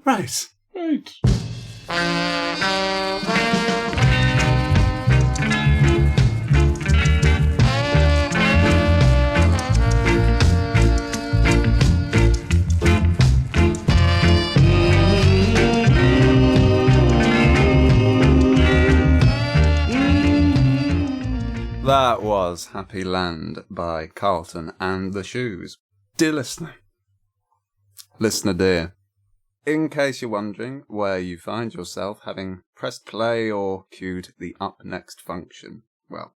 Right. That was Happy Land by Carlton and the Shoes. Dear listener, dear, in case you're wondering where you find yourself having pressed play or cued the up next function, well,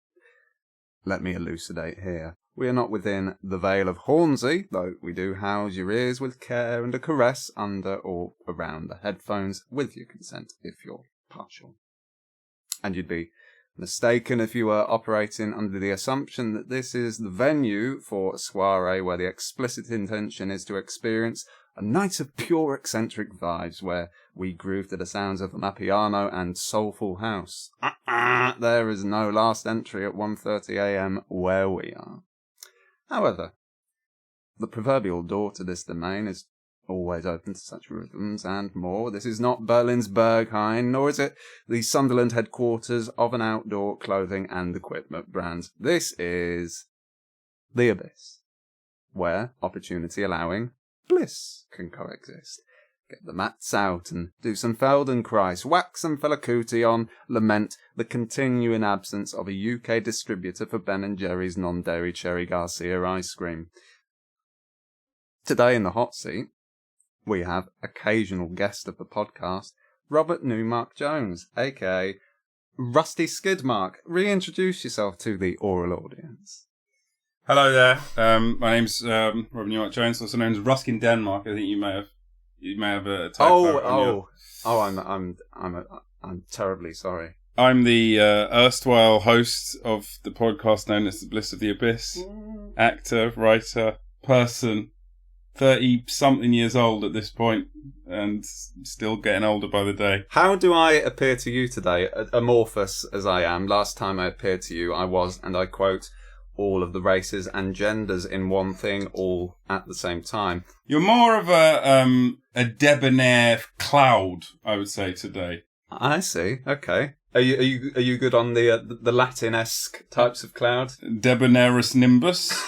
let me elucidate here. We are not within the Vale of Hornsey, though we do house your ears with care and a caress under or around the headphones, with your consent if you're partial. And you'd be mistaken if you were operating under the assumption that this is the venue for a soiree where the explicit intention is to experience a night of pure eccentric vibes where we groove to the sounds of Amapiano and soulful house. There is no last entry at 1:30 a.m. where we are. However, the proverbial door to this domain is always open to such rhythms and more. This is not Berlin's Berghain, nor is it the Sunderland headquarters of an outdoor clothing and equipment brand. This is the Abyss, where, opportunity allowing, bliss can coexist. Get the mats out and do some Feldenkrais, whack some Fela Kuti on, lament the continuing absence of a UK distributor for Ben & Jerry's non-dairy Cherry Garcia ice cream. Today in the hot seat, we have occasional guest of the podcast, Robert Newmark-Jones, a.k.a. Rusty Skidmark. Reintroduce yourself to the oral audience. Hello there. My name's Robert Newmark-Jones, also known as Ruskin Denmark. I think you may have a typo. I'm terribly sorry. I'm the erstwhile host of the podcast known as The Bliss of the Abyss. Actor, writer, person. 30-something years old at this point, and still getting older by the day. How do I appear to you today, amorphous as I am? Last time I appeared to you, I was, and I quote, all of the races and genders in one thing, all at the same time. You're more of a debonair cloud, I would say, today. I see. Okay. Are you good on the Latin-esque types of cloud? Debonairus nimbus.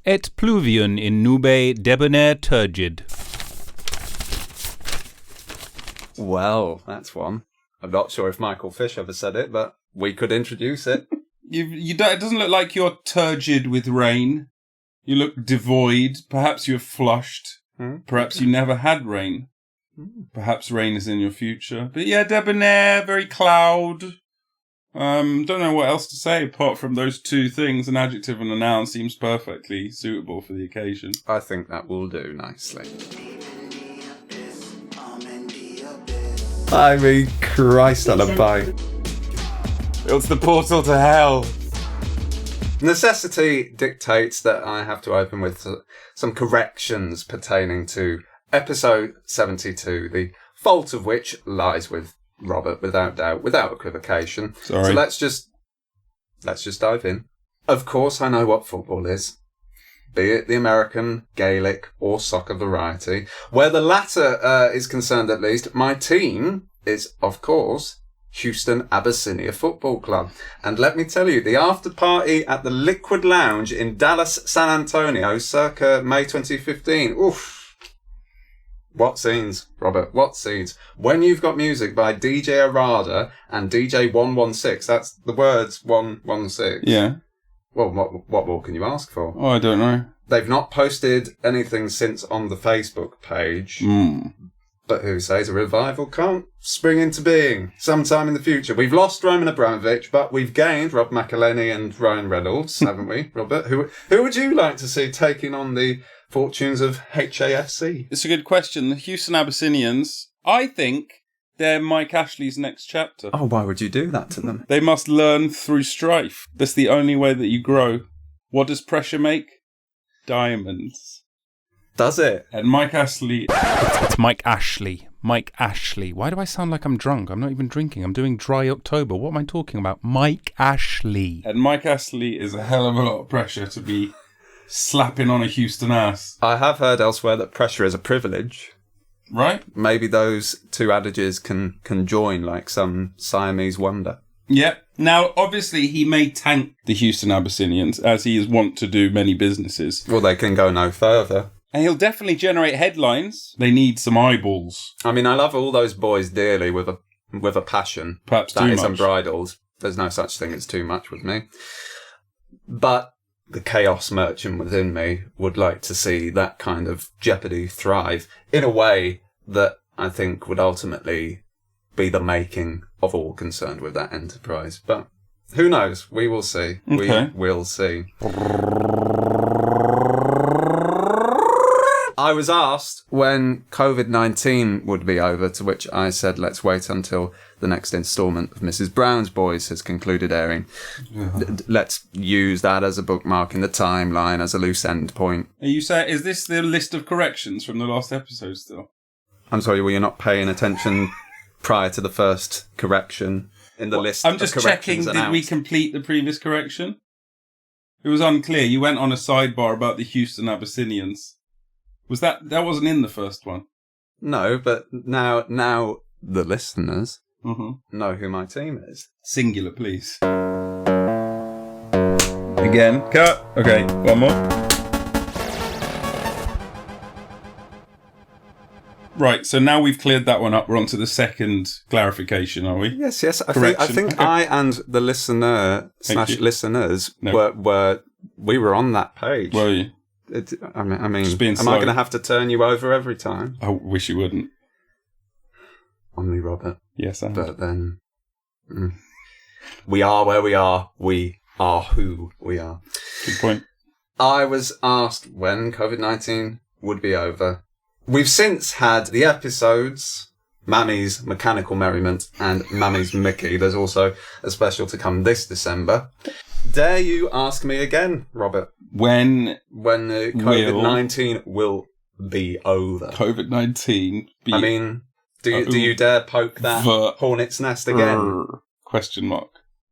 Et pluvium in nube debonair turgid. Well, that's one. I'm not sure if Michael Fish ever said it, but we could introduce it. It doesn't look like you're turgid with rain. You look devoid. Perhaps you're flushed. Perhaps you never had rain. Perhaps rain is in your future. But yeah, debonair, very cloud. Don't know what else to say apart from those two things. An adjective and a noun seems perfectly suitable for the occasion. I think that will do nicely. I mean, Christ on a bike. It's the portal to hell. Necessity dictates that I have to open with some corrections pertaining to episode 72, the fault of which lies with Robert, without doubt, without equivocation. Sorry. So let's just dive in. Of course, I know what football is, be it the American, Gaelic, or soccer variety. Where the latter is concerned, at least, my team is, of course, Houston Abyssinia Football Club. And let me tell you, the after party at the Liquid Lounge in Dallas, San Antonio, circa May 2015. Oof. What scenes, Robert? What scenes? When you've got music by DJ Arada and DJ 116, that's the words 116. Yeah. Well, what more can you ask for? Oh, I don't know. They've not posted anything since on the Facebook page. But who says a revival can't spring into being sometime in the future? We've lost Roman Abramovich, but we've gained Rob McElhenney and Ryan Reynolds, haven't we, Robert? Who would you like to see taking on the fortunes of HAFC? It's a good question. The Houston Abyssinians, I think they're Mike Ashley's next chapter. Oh, why would you do that to them? They must learn through strife. That's the only way that you grow. What does pressure make? Diamonds. Does it? And Mike Ashley... It's Mike Ashley. Mike Ashley. Why do I sound like I'm drunk? I'm not even drinking. I'm doing dry October. What am I talking about? Mike Ashley. And Mike Ashley is a hell of a lot of pressure to be slapping on a Houston ass. I have heard elsewhere that pressure is a privilege. Right? Maybe those two adages can join like some Siamese wonder. Yep. Now, obviously, he may tank the Houston Abyssinians, as he is wont to do many businesses. Well, they can go no further. And he'll definitely generate headlines. They need some eyeballs. I mean, I love all those boys dearly with a passion. Perhaps that too is much. unbridled. There's no such thing as too much with me. But the chaos merchant within me would like to see that kind of jeopardy thrive in a way that I think would ultimately be the making of all concerned with that enterprise. But who knows? We will see. Okay. We will see. I was asked when COVID-19 would be over, to which I said, let's wait until the next instalment of Mrs. Brown's Boys has concluded airing. Let's use that as a bookmark in the timeline, as a loose end point. Are you saying, is this the list of corrections from the last episode still? I'm sorry, were you not paying attention prior to the first correction in the list I'm just of corrections checking, did we complete the previous correction? It was unclear. You went on a sidebar about the Houston Abyssinians. Was that wasn't in the first one? No, but now the listeners know who my team is. Singular, please. Again. Cut. Okay, one more. Right, so now we've cleared that one up, we're on to the second clarification, are we? Yes. I think I and the listener / listeners we were on that page. Were you? I mean, Just being am I going to have to turn you over every time? I wish you wouldn't. On me, Robert. Yes, I am. But then, we are where we are. We are who we are. Good point. I was asked when COVID-19 would be over. We've since had the episodes, Mammy's Mechanical Merriment and Mammy's Mickey. There's also a special to come this December. Dare you ask me again, Robert? When COVID-19 will be over? COVID-19 be... I mean, do you dare poke that hornet's nest again? Question mark.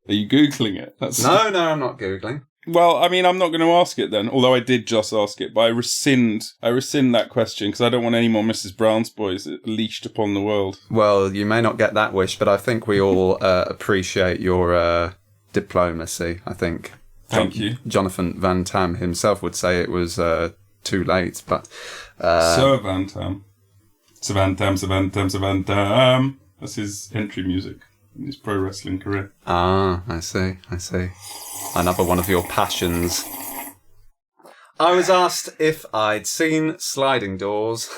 Are you Googling it? No, I'm not Googling. Well, I mean, I'm not going to ask it then, although I did just ask it, but I rescind that question because I don't want any more Mrs. Brown's Boys leashed upon the world. Well, you may not get that wish, but I think we all appreciate your diplomacy, I think. Thank you. Jonathan Van Tam himself would say it was too late, but... Sir Van Tam. Sir Van Tam, Sir Van Tam, Sir Van Tam. That's his entry music in his pro wrestling career. Ah, I see. Another one of your passions. I was asked if I'd seen sliding doors,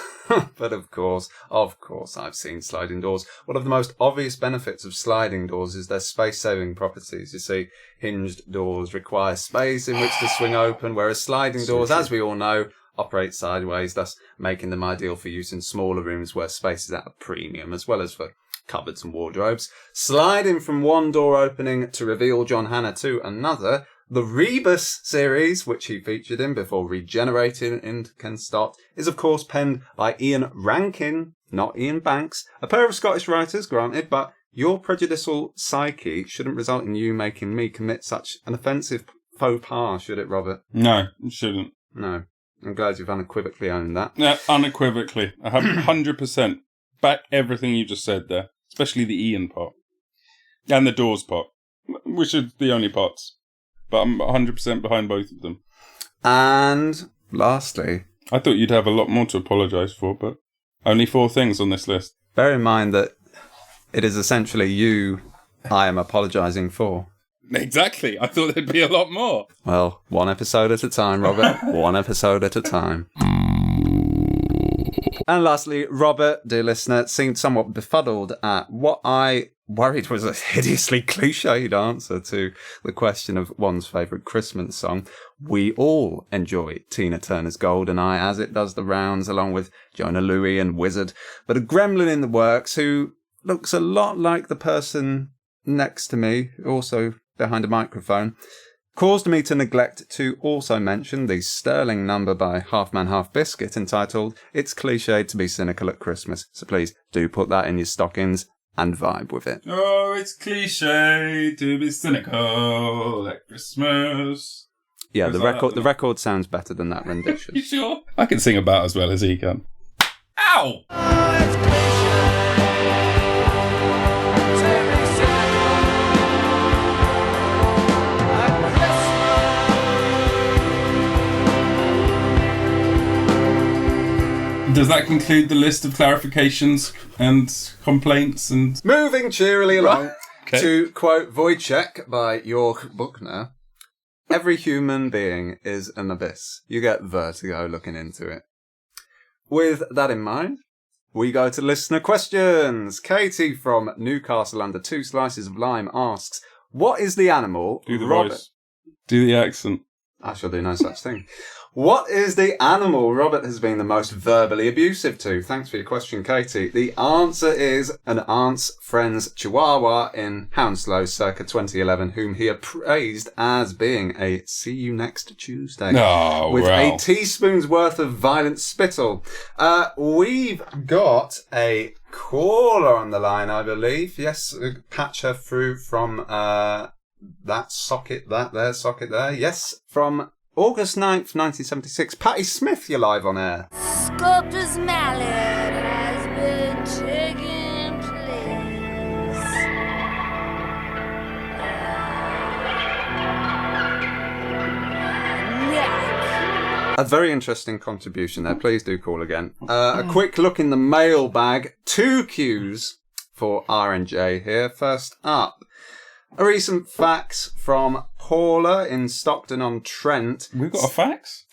but of course I've seen sliding doors. One of the most obvious benefits of sliding doors is their space-saving properties. You see, hinged doors require space in which to swing open, whereas sliding doors, as we all know, operate sideways, thus making them ideal for use in smaller rooms where space is at a premium, as well as for cupboards and wardrobes. Sliding from one door opening to reveal John Hannah to another, the Rebus series, which he featured in before regenerating in Ken Stott, is of course penned by Ian Rankin, not Ian Banks. A pair of Scottish writers, granted, but your prejudicial psyche shouldn't result in you making me commit such an offensive faux pas, should it, Robert? No, it shouldn't. No. I'm glad you've unequivocally owned that. Yeah, unequivocally. I have 100% back everything you just said there, especially the Ian part. And the doors part, which are the only parts. But I'm 100% behind both of them. And lastly... I thought you'd have a lot more to apologise for, but only 4 things on this list. Bear in mind that it is essentially you I am apologising for. Exactly. I thought there'd be a lot more. Well, one episode at a time, Robert. One episode at a time. And lastly, Robert, dear listener, seemed somewhat befuddled at what I worried was a hideously cliched answer to the question of one's favourite Christmas song. We all enjoy Tina Turner's Golden Eye, as it does the rounds, along with Jonah Louie and Wizard. But a gremlin in the works who looks a lot like the person next to me, also behind a microphone, caused me to neglect to also mention the sterling number by Half Man Half Biscuit entitled It's Cliched to be Cynical at Christmas. So please do put that in your stockings and vibe with it. Oh, it's cliche to be cynical at Christmas. Yeah, Goes the like record that, the record sounds better than that rendition. You sure? I can sing about as well as he can. Ow! Does that conclude the list of clarifications and complaints and... Moving cheerily along, Okay. to quote Wojciech by Jörg Buchner, every human being is an abyss. You get vertigo looking into it. With that in mind, we go to listener questions. Katie from Newcastle under 2 slices of lime asks, what is the animal... Do the voice. Do the accent. I shall do no such thing. What is the animal Robert has been the most verbally abusive to? Thanks for your question, Katie. The answer is an aunt's friend's chihuahua in Hounslow circa 2011, whom he appraised as being a see you next Tuesday. Oh, with wow. a teaspoon's worth of violent spittle. We've got a caller on the line, I believe. Yes, patch her through from that socket there. Yes, from August 9th, 1976. Patty Smith, you're live on air. Sculptor's mallet has been taking place. Neck. A very interesting contribution there. Please do call again. A quick look in the mailbag. 2 cues for R&J here. First up, a recent fax from Paula in Stockton-on-Trent. We've got a fax?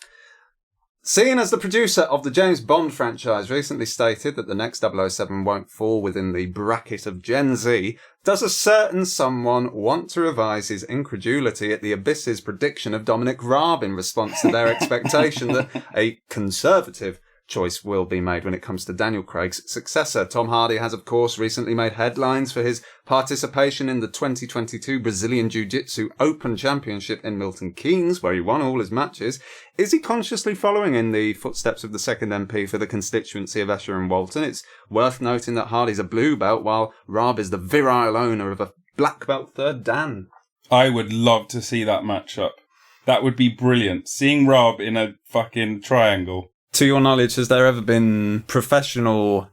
Seen as the producer of the James Bond franchise, recently stated that the next 007 won't fall within the bracket of Gen Z, does a certain someone want to revise his incredulity at the Abyss's prediction of Dominic Raab in response to their expectation that a conservative choice will be made when it comes to Daniel Craig's successor? Tom Hardy has, of course, recently made headlines for his participation in the 2022 Brazilian Jiu-Jitsu Open Championship in Milton Keynes, where he won all his matches. Is he consciously following in the footsteps of the second MP for the constituency of Esher and Walton? It's worth noting that Hardy's a blue belt, while Raab is the virile owner of a black belt third Dan. I would love to see that matchup. That would be brilliant. Seeing Raab in a fucking triangle. To your knowledge, has there ever been professional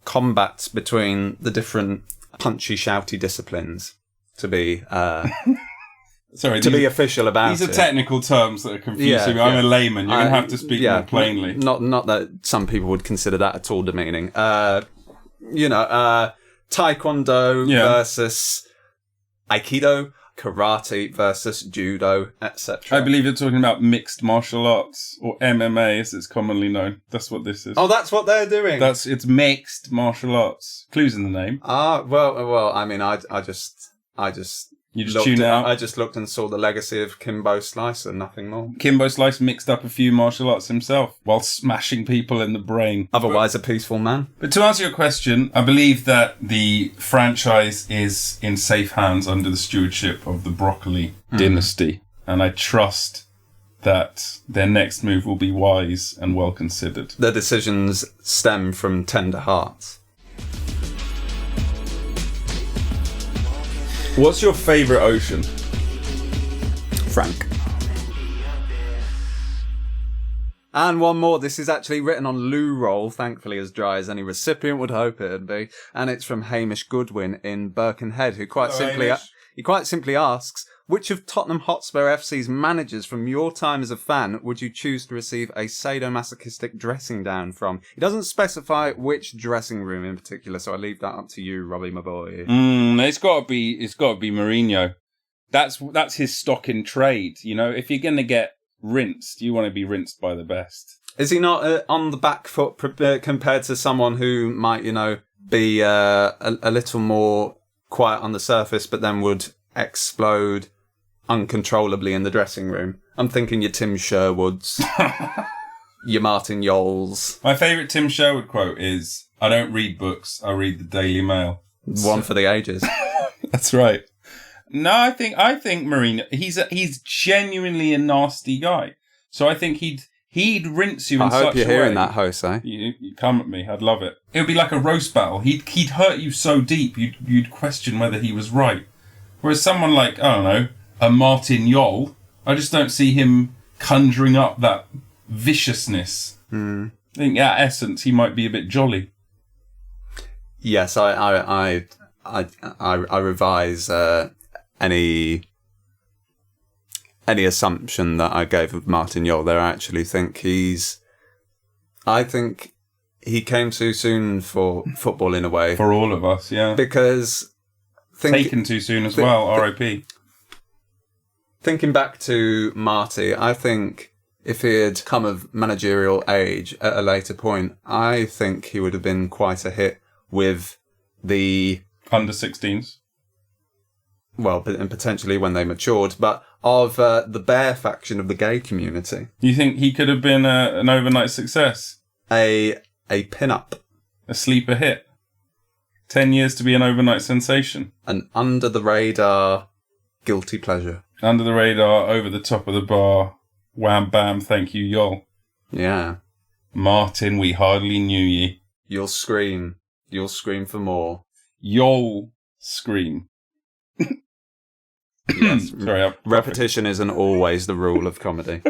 combats between the different punchy, shouty disciplines to be be official about it? These are technical terms that are confusing me. I'm a layman. You're going to have to speak more plainly. Not that some people would consider that at all demeaning. Taekwondo versus Aikido, karate versus judo, etc. I believe you're talking about mixed martial arts, or MMA as it's commonly known. That's what this is. Oh, that's what they're doing. It's mixed martial arts. Clues in the name. Well. I mean, I just You just tune out. I just looked and saw the legacy of Kimbo Slicer, nothing more. Kimbo Slice mixed up a few martial arts himself while smashing people in the brain. Otherwise, a peaceful man. But to answer your question, I believe that the franchise is in safe hands under the stewardship of the Broccoli dynasty. And I trust that their next move will be wise and well considered. Their decisions stem from tender hearts. What's your favourite ocean? Frank. And one more. This is actually written on loo roll, thankfully as dry as any recipient would hope it would be. And it's from Hamish Goodwin in Birkenhead, who quite simply asks, which of Tottenham Hotspur FC's managers from your time as a fan would you choose to receive a sadomasochistic dressing down from? He doesn't specify which dressing room in particular, so I leave that up to you, Robbie, my boy. It's got to be Mourinho. That's his stock in trade. You know, if you're going to get rinsed, you want to be rinsed by the best. Is he not on the back foot compared to someone who might, be a little more quiet on the surface, but then would explode uncontrollably in the dressing room? I'm thinking your Tim Sherwoods, your Martin Yoles. My favourite Tim Sherwood quote is, I don't read books, I read the Daily Mail. One for the ages. That's right. No, I think Mourinho, he's genuinely a nasty guy. So I think he'd rinse you in such a way. I hope you're hearing that, Jose. You come at me, I'd love it. It would be like a roast battle. He'd hurt you so deep, you'd question whether he was right. Whereas someone like, I don't know, a Martin Yol, I just don't see him conjuring up that viciousness. I think at essence he might be a bit jolly. Yes, I revise any assumption that I gave of Martin Jol there. I actually think I think he came too soon for football in a way. For all of us, yeah. Because taken too soon as well, R.I.P. Thinking back to Marty, I think if he had come of managerial age at a later point, I think he would have been quite a hit with the under 16s. Well, and potentially when they matured, but of the bear faction of the gay community. You think he could have been an overnight success? A pin-up. A sleeper hit? 10 years to be an overnight sensation? An under-the-radar guilty pleasure. Under the radar, over the top of the bar, wham bam, thank you, Yol. Yeah. Martin, we hardly knew ye. You'll scream for more. Yol scream. Yes. Sorry, repetition isn't always the rule of comedy.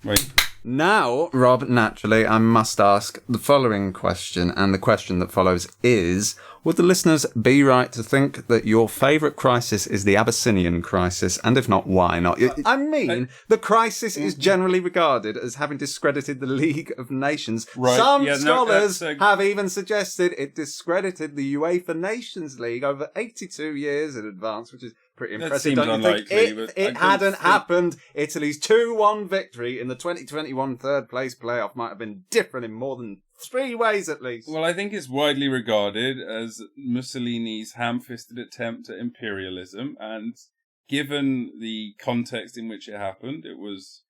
Wait. Now, Rob, naturally, I must ask the following question, and the question that follows is, would the listeners be right to think that your favourite crisis is the Abyssinian crisis, and if not, why not? I mean, the crisis is generally regarded as having discredited the League of Nations. Right. Some scholars have even suggested it discredited the UEFA Nations League over 82 years in advance, which is pretty impressive, don't you think? If it hadn't happened, Italy's 2-1 victory in the 2021 third place playoff might have been different in more than 3 ways at least. Well, I think it's widely regarded as Mussolini's ham-fisted attempt at imperialism, and given the context in which it happened, it was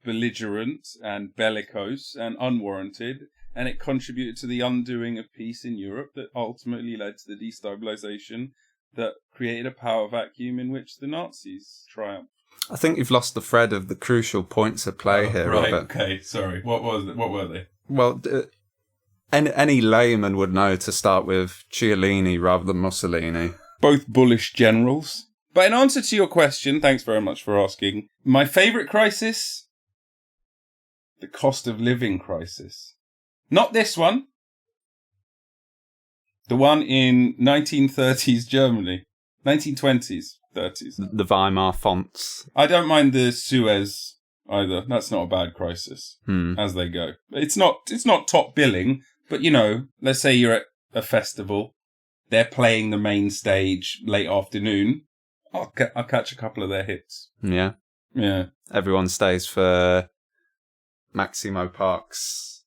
belligerent and bellicose and unwarranted, and it contributed to the undoing of peace in Europe that ultimately led to the destabilization that created a power vacuum in which the Nazis triumphed. I think you've lost the thread of the crucial points at play here, right, Robert. Okay, sorry. What were they? Well, any layman would know to start with Cialini rather than Mussolini. Both bullish generals. But in answer to your question, thanks very much for asking, my favourite crisis? The cost of living crisis. Not this one. The one in 1930s Germany. 1920s, 30s. The Weimar fonts. I don't mind the Suez either. That's not a bad crisis, as they go. It's not top billing, but, you know, let's say you're at a festival. They're playing the main stage late afternoon. I'll catch a couple of their hits. Yeah. Yeah. Everyone stays for Maximo Park's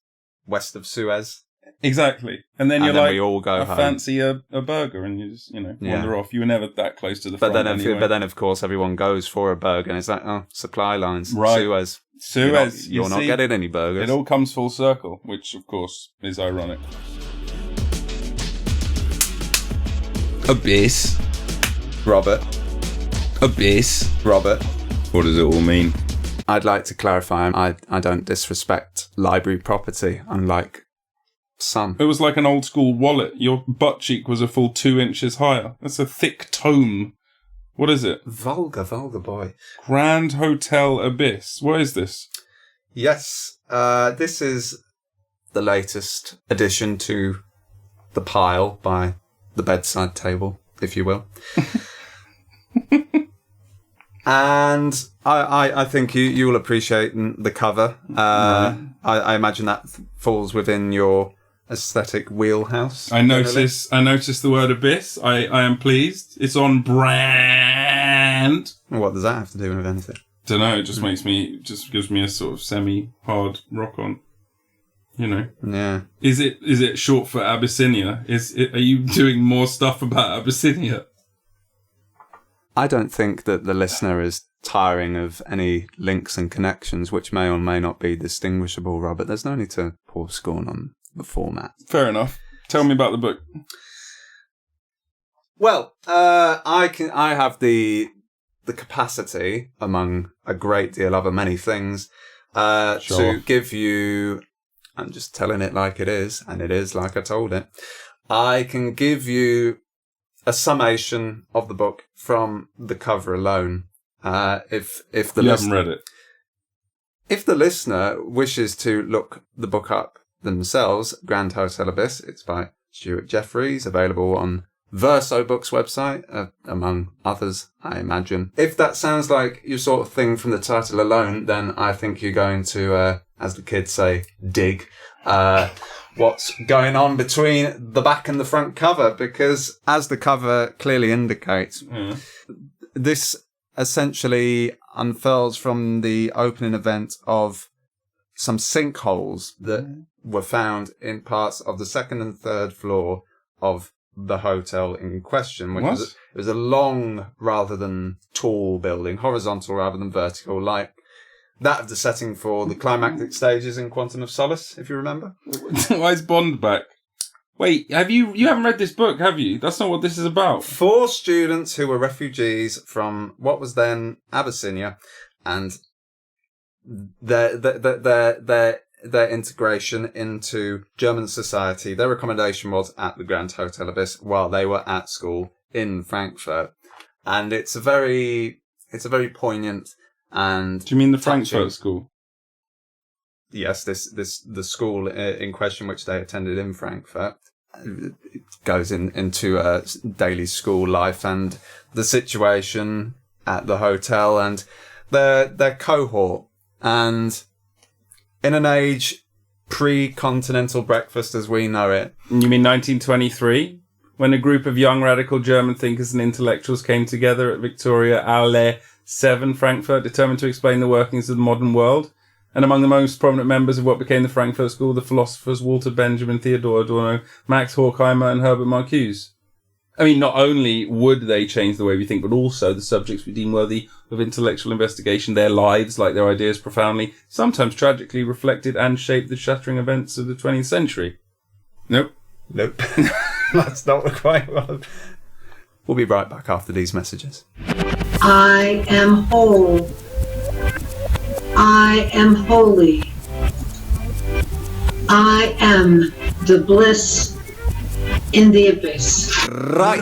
West of Suez. Exactly. And then we all go I home. fancy a burger, and you just, wander off. You were never that close to the front anyway. But then, of course, everyone goes for a burger, and it's like, supply lines. Right. Suez. You're not getting any burgers. It all comes full circle, which, of course, is ironic. Abyss. Robert. Abyss. Robert. What does it all mean? I'd like to clarify, I don't disrespect library property, unlike some. It was like an old school wallet. Your butt cheek was a full 2 inches higher. That's a thick tome. What is it? Vulgar boy. Grand Hotel Abyss. What is this? Yes, this is the latest addition to the pile by the bedside table, if you will. And I think you will appreciate the cover. I imagine that falls within your aesthetic wheelhouse. I notice the word abyss. I am pleased. It's on brand. What does that have to do with anything? Don't know. It just gives me a sort of semi-hard rock on. You know. Yeah. Is it short for Abyssinia? Are you doing more stuff about Abyssinia? I don't think that the listener is tiring of any links and connections which may or may not be distinguishable, Robert. There's no need to pour scorn on the format. Fair enough. Tell me about the book. Well, I have the capacity, among a great deal of many things, to give you. I'm just telling it like it is, and it is like I told it. I can give you a summation of the book from the cover alone. If the You haven't read it. If the listener wishes to look the book up themselves, Grand Hotel Abyss, it's by Stuart Jeffries, available on Verso Books website, among others, I imagine. If that sounds like your sort of thing from the title alone, then I think you're going to, as the kids say, dig what's going on between the back and the front cover, because as the cover clearly indicates, this essentially unfurls from the opening event of some sinkholes that were found in parts of the second and third floor of the hotel in question. Which it was a long rather than tall building, horizontal rather than vertical, like that of the setting for the climactic stages in Quantum of Solace, if you remember. Why is Bond back? Wait, you haven't read this book, have you? That's not what this is about. 4 students who were refugees from what was then Abyssinia, and their integration into German society. Their accommodation was at the Grand Hotel Abyss while they were at school in Frankfurt, and it's a very poignant and. Do you mean the touching. Frankfurt School? Yes, the school in question, which they attended in Frankfurt, it goes into daily school life and the situation at the hotel and their cohort. And in an age pre-continental breakfast as we know it. You mean 1923? When a group of young radical German thinkers and intellectuals came together at Victoria Allee 7, Frankfurt, determined to explain the workings of the modern world. And among the most prominent members of what became the Frankfurt School, the philosophers Walter Benjamin, Theodor Adorno, Max Horkheimer, and Herbert Marcuse. I mean, not only would they change the way we think, but also the subjects we deem worthy of intellectual investigation, their lives, like their ideas, profoundly, sometimes tragically, reflected and shaped the shattering events of the 20th century. Nope. That's not quite well. We'll be right back after these messages. I am whole. I am holy. I am the bliss in the abyss. Right.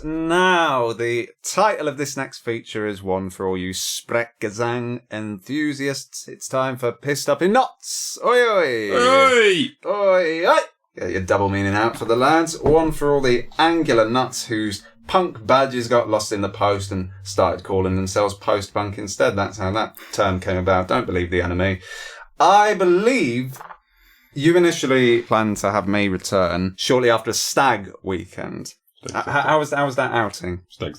Now, the title of this next feature is one for all you Sprechgesang enthusiasts. It's time for Pissed Up in Knots. Oi, oi. Oi! Oi, oi. Get your double meaning out for the lads. One for all the angular nuts whose punk badges got lost in the post and started calling themselves post-punk instead. That's how that term came about. Don't believe the enemy. I believe you initially planned to have me return shortly after a stag weekend. How was that outing? Stag.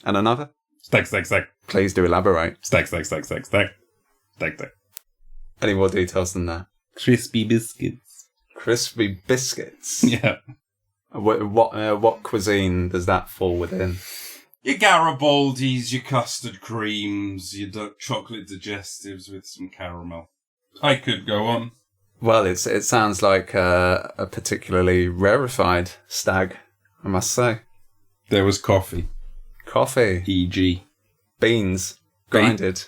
And another? Stag. Please do elaborate. Stag. Any more details than that? Crispy biscuits. Crispy biscuits. Yeah. What cuisine does that fall within? Your Garibaldis, your custard creams, your dark chocolate digestives with some caramel. I could go on. Well, it sounds like a particularly rarefied stag, I must say. There was coffee. Coffee. E.g. Beans. Grinded.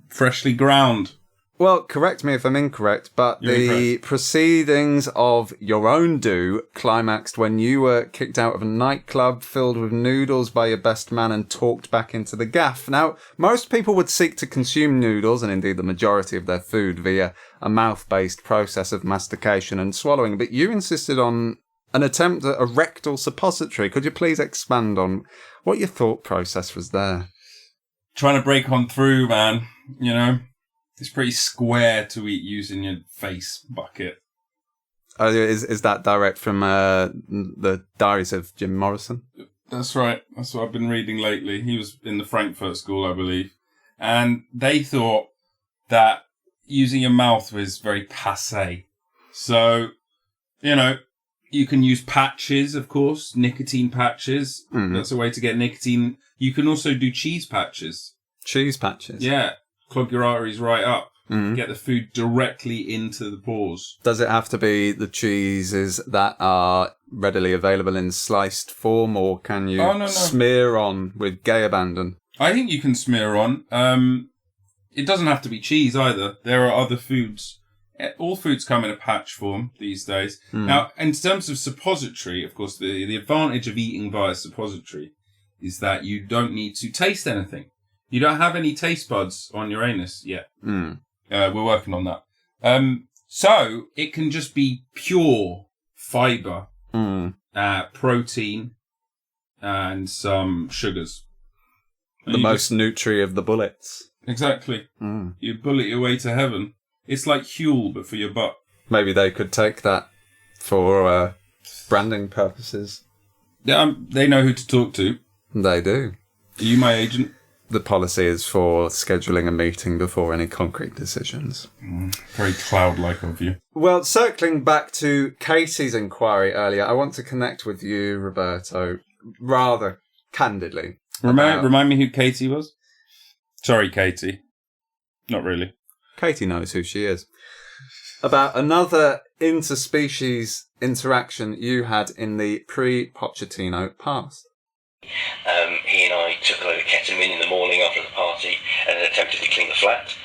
Freshly ground. Well, correct me if I'm incorrect, but the proceedings of your own do climaxed when you were kicked out of a nightclub filled with noodles by your best man and talked back into the gaff. Now, most people would seek to consume noodles, and indeed the majority of their food, via a mouth-based process of mastication and swallowing, but you insisted on an attempt at a rectal suppository. Could you please expand on what your thought process was there? Trying to break on through, man, you know? It's pretty square to eat using your face bucket. Oh, is that direct from the Diaries of Jim Morrison? That's right. That's what I've been reading lately. He was in the Frankfurt School, I believe. And they thought that using your mouth was very passé. So, you know, you can use patches, of course, nicotine patches. Mm. That's a way to get nicotine. You can also do cheese patches. Cheese patches? Yeah. Plug your arteries right up. Get the food directly into the pores. Does it have to be the cheeses that are readily available in sliced form, or can you smear on with gay abandon? I think you can smear on. It doesn't have to be cheese either. There are other foods All foods come in a patch form these days. Now, in terms of suppository, of course, the advantage of eating via suppository is that you don't need to taste anything. You don't have any taste buds on your anus yet. We're working on that. So it can just be pure fibre, protein, and some sugars. The most nutri of the bullets. Exactly. You bullet your way to heaven. It's like Huel, but for your butt. Maybe they could take that for branding purposes. Yeah, they know who to talk to. They do. Are you my agent? The policy is for scheduling a meeting before any concrete decisions. Very cloud-like of you. Well, circling back to Casey's inquiry earlier, I want to connect with you, Roberto, rather candidly. Remind me who Katie was? Sorry, Katie. Not really. Katie knows who she is. About another interspecies interaction you had in the pre-Pochettino past. He and I took a load of ketamine in the morning after the party and attempted to clean the flat.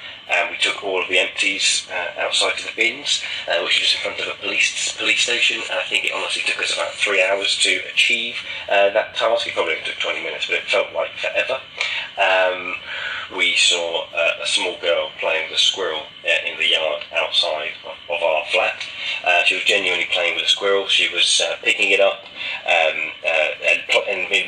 We took all of the empties outside to the bins, which was in front of a police station. And I think it honestly took us about 3 hours to achieve that task. It probably only took 20 minutes, but it felt like forever. We saw a small girl playing with a squirrel in the yard outside of our flat. She was genuinely playing with a squirrel. She was picking it up and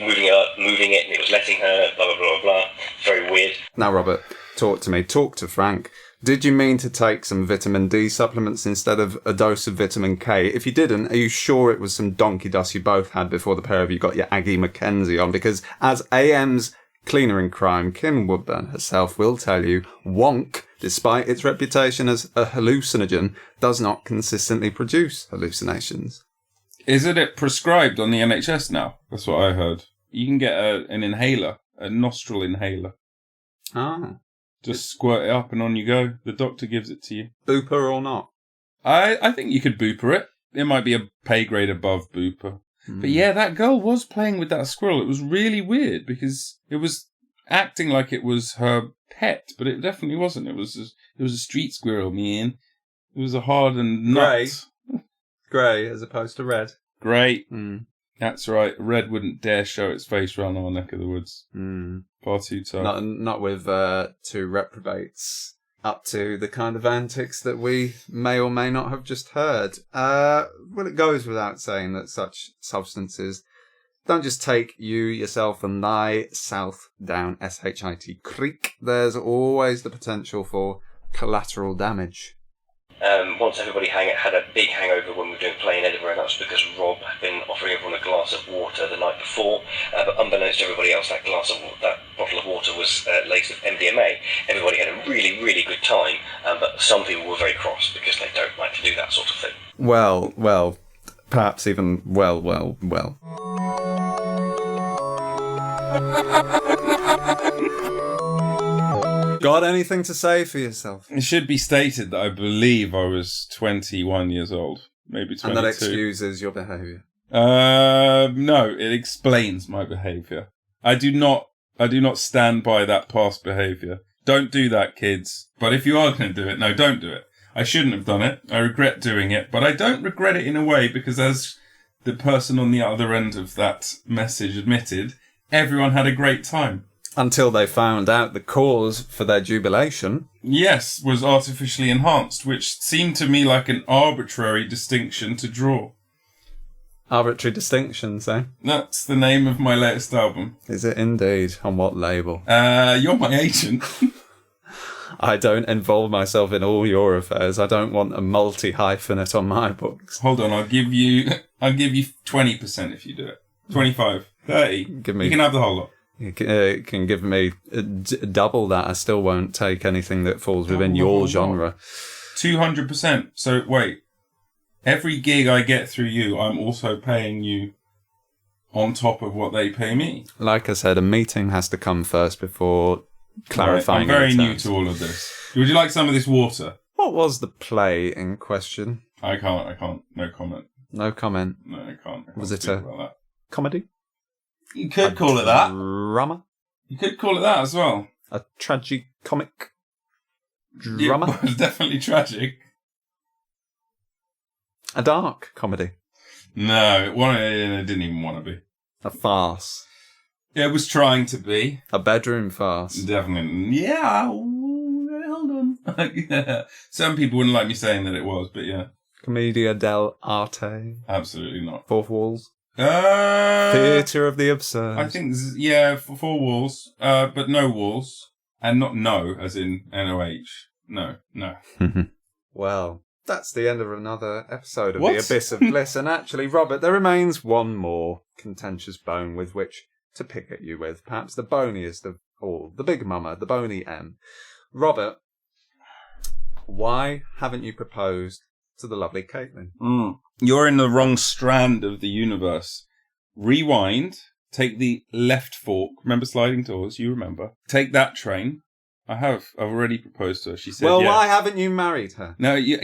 moving it, and it was letting her, blah, blah, blah, blah. Very weird. Now, Robert, talk to me. Talk to Frank. Did you mean to take some vitamin D supplements instead of a dose of vitamin K? If you didn't, are you sure it was some donkey dust you both had before the pair of you got your Aggie Mackenzie on? Because as AM's cleaner in crime, Kim Woodburn herself, will tell you, Wonk, despite its reputation as a hallucinogen, does not consistently produce hallucinations. Isn't it prescribed on the NHS now? That's what I heard. You can get an inhaler, a nostril inhaler. Ah. Just squirt it up and on you go. The doctor gives it to you. Booper or not? I think you could booper it. It might be a pay grade above booper. But yeah, that girl was playing with that squirrel. It was really weird because it was acting like it was her pet, but it definitely wasn't. It was a street squirrel, man. It was a hardened nut. Grey as opposed to red. Grey. That's right. Red wouldn't dare show its face around our neck of the woods. Far too tough. Not with two reprobates up to the kind of antics that we may or may not have just heard. Well, it goes without saying that such substances don't just take you, yourself, and thy south down SHIT creek. There's always the potential for collateral damage. Once everybody had a big hangover when we were doing play in Edinburgh, and that was because Rob had been offering everyone a glass of water the night before, but unbeknownst to everybody else, that bottle of water was laced with MDMA. Everybody had a really, really good time, but some people were very cross because they don't like to do that sort of thing. Well, perhaps even well. Got anything to say for yourself? It should be stated that I believe I was 21 years old, maybe 22. And that excuses your behaviour? No, it explains my behaviour. I do not stand by that past behaviour. Don't do that, kids. But if you are going to do it, no, don't do it. I shouldn't have done it. I regret doing it, but I don't regret it in a way because as the person on the other end of that message admitted, everyone had a great time. Until they found out the cause for their jubilation. Yes, was artificially enhanced, which seemed to me like an arbitrary distinction to draw. Arbitrary distinctions, eh? That's the name of my latest album. Is it indeed? On what label? You're my agent. I don't involve myself in all your affairs. I don't want a multi-hyphenate on my books. Hold on, I'll give you 20% if you do it. 25, 30. Give me. You can have the whole lot. You can give me double that. I still won't take anything that falls within your genre. 200%. So wait, every gig I get through you, I'm also paying you on top of what they pay me. Like I said, a meeting has to come first before clarifying. Right, I'm very new to all of this. Would you like some of this water? What was the play in question? I can't. No comment. No comment. No, I can't. Was it a comedy? You could call it that. Drama? You could call it that as well. A tragic comic drama? It was definitely tragic. A dark comedy. No, it didn't even want to be. A farce. It was trying to be. A bedroom farce. Definitely. Yeah. Hold on. Yeah. Some people wouldn't like me saying that it was, but yeah. Commedia dell'arte. Absolutely not. Fourth walls. Theatre of the absurd. I think, for 4 walls, but no walls. And not no, as in N-O-H. No. Well, that's the end of another episode of What? The Abyss of Bliss. And actually, Robert, there remains one more contentious bone with which to pick at you with. Perhaps the boniest of all. The big mama, the bony M. Robert, why haven't you proposed to the lovely Caitlin? You're in the wrong strand of the universe. Rewind. Take the left fork. Remember sliding doors? You remember. Take that train. I've already proposed to her. She said, well, yes. Why haven't you married her? No, you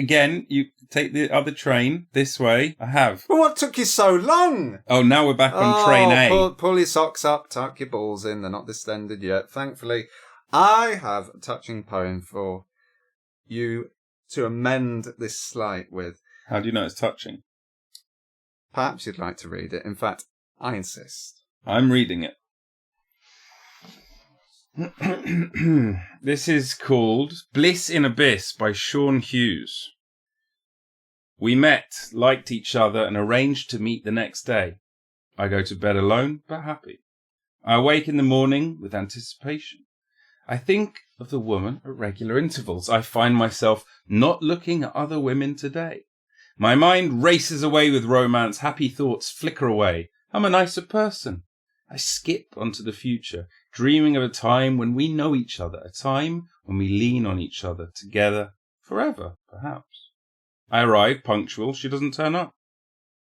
take the other train this way. I have. Well, what took you so long? Oh, now we're back on train A. Pull your socks up, tuck your balls in. They're not distended yet. Thankfully, I have a touching poem for you to amend this slight with. How do you know it's touching? Perhaps you'd like to read it. In fact, I insist. I'm reading it. This is called Bliss in Abyss by Sean Hughes. We met, liked each other, and arranged to meet the next day. I go to bed alone, but happy. I awake in the morning with anticipation. I think of the woman at regular intervals. I find myself not looking at other women today. My mind races away with romance. Happy thoughts flicker away. I'm a nicer person. I skip onto the future, dreaming of a time when we know each other, a time when we lean on each other, together, forever, perhaps. I arrive punctual, she doesn't turn up.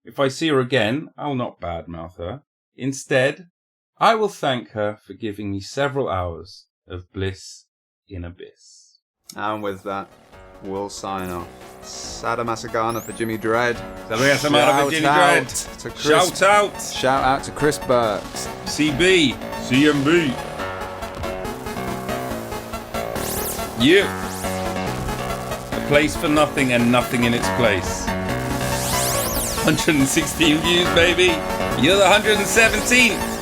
If I see her again, I'll not badmouth her. Instead, I will thank her for giving me several hours of bliss in Abyss. And with that, we'll sign off. Sadomasagana for Jimmy Dread. Shout out to Chris. Shout out to Chris Burks. CB. CMB. You. A place for nothing and nothing in its place. 116 views, baby. You're the 117th.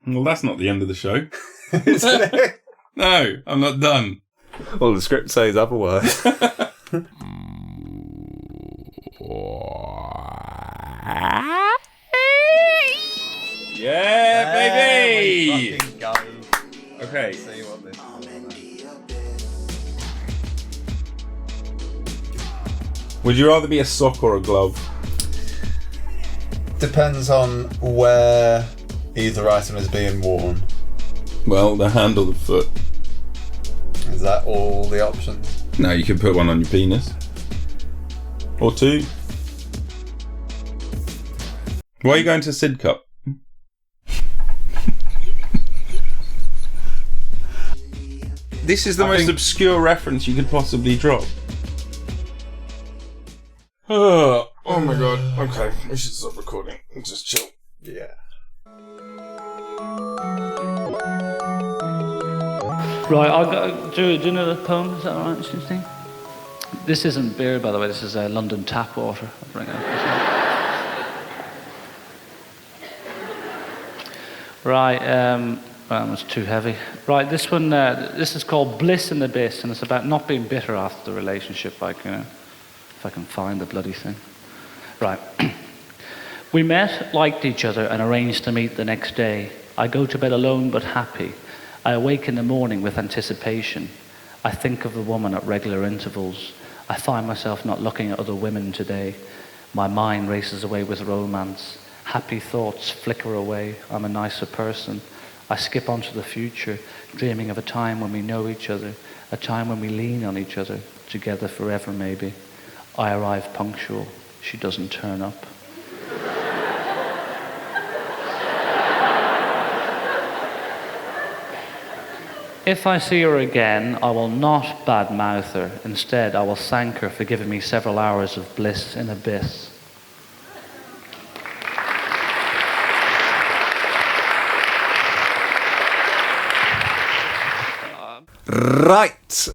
Well, that's not the end of the show. Isn't it? No, I'm not done. Well, the script says otherwise. Yeah, baby! Fucking go. Okay. See what this is. Would you rather be a sock or a glove? Depends on where either item is being worn. Well, the hand or the foot. Is that all the options? No, you can put one on your penis. Or 2. Why are you going to Sid Cup? This is the most obscure reference you could possibly drop. Oh my god. Okay, we should stop recording and just chill. Yeah. Right, do you know the poem? Is that all right, Susie? This isn't beer, by the way. This is London tap water. I'll bring it up. Right, that was too heavy. Right, this one, this is called Bliss in Abyss, and it's about not being bitter after the relationship, like, you know, if I can find the bloody thing. Right. We met, liked each other, and arranged to meet the next day. I go to bed alone but happy. I awake in the morning with anticipation. I think of the woman at regular intervals. I find myself not looking at other women today. My mind races away with romance. Happy thoughts flicker away. I'm a nicer person. I skip onto the future, dreaming of a time when we know each other, a time when we lean on each other, together forever maybe. I arrive punctual. She doesn't turn up. If I see her again, I will not badmouth her. Instead, I will thank her for giving me several hours of bliss in Abyss. Right.